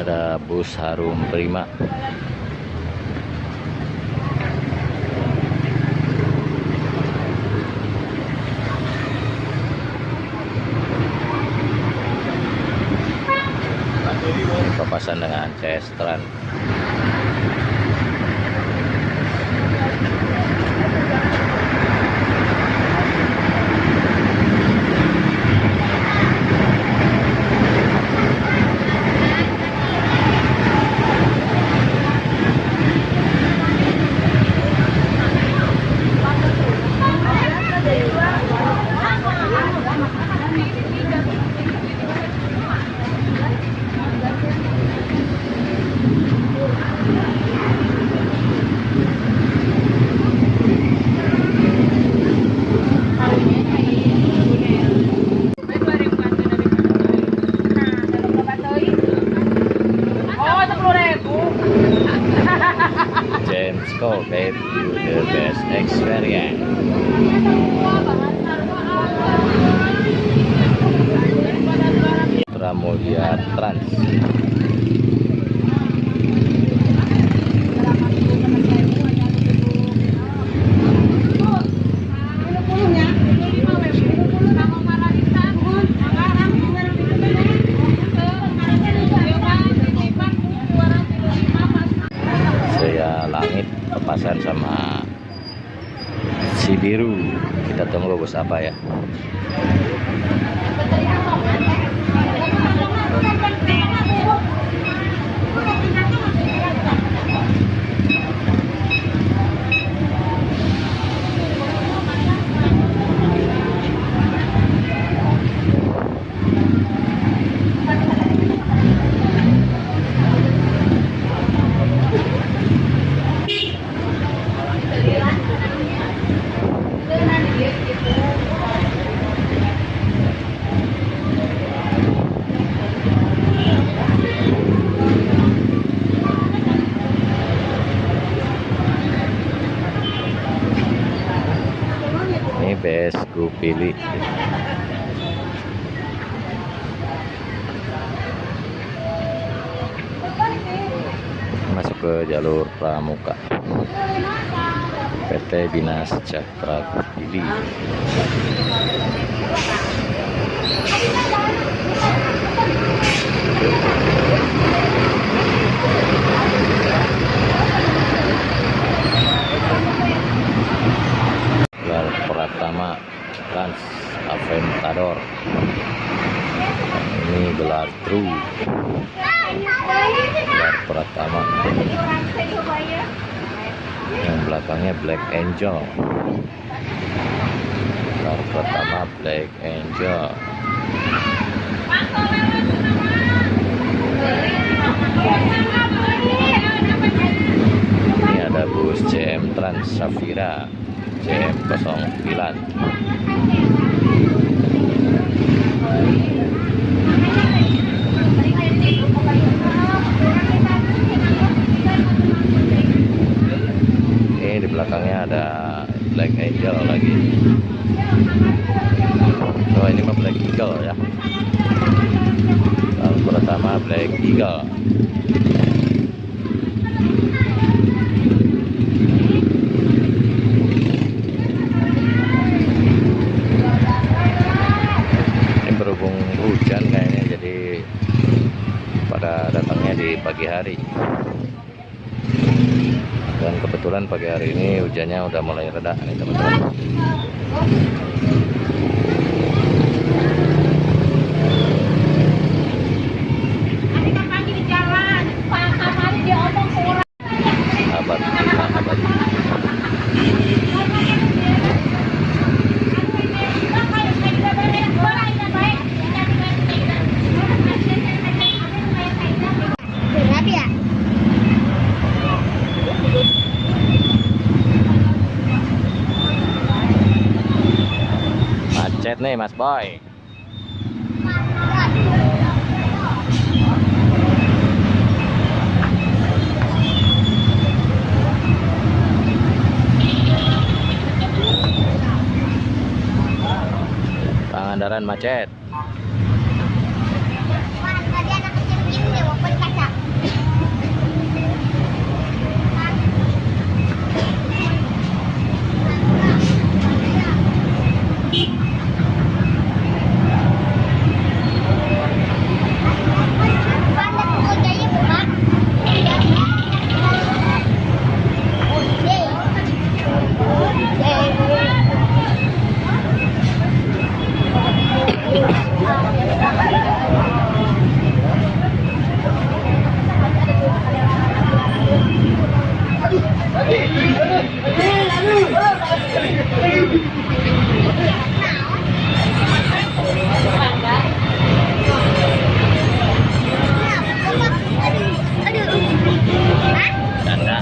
Ada bus Harum Prima. Papasan dengan CS Trans. Go babe, you the best experience. Pramudia Trans. Papasan sama si biru, kita tunggu bus apa ya. best ku pilih. Masuk ke jalur pramuka PT Bina Sejahtera Kupili. Gelar Pratama Trans Aventador. Ini gelar True. Gelar Pratama. Yang belakangnya Black Angel. Gelar Pratama Black Angel. Ini ada bus CM Trans Safira CM09. Ini di belakangnya ada Black Angel lagi. Oh, ini mah Black Eagle ya. Yang pertama Black Eagle. Ini berhubung hujan kayaknya, jadi pada datangnya di pagi hari. Dan kebetulan pagi hari ini hujannya udah mulai reda nih teman-teman. Macet nih Mas Boy. Pangandaran macet. Bercanda.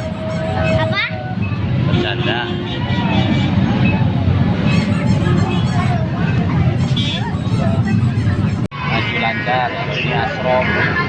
Apa? Bercanda. Maju lancar, ini Asrom.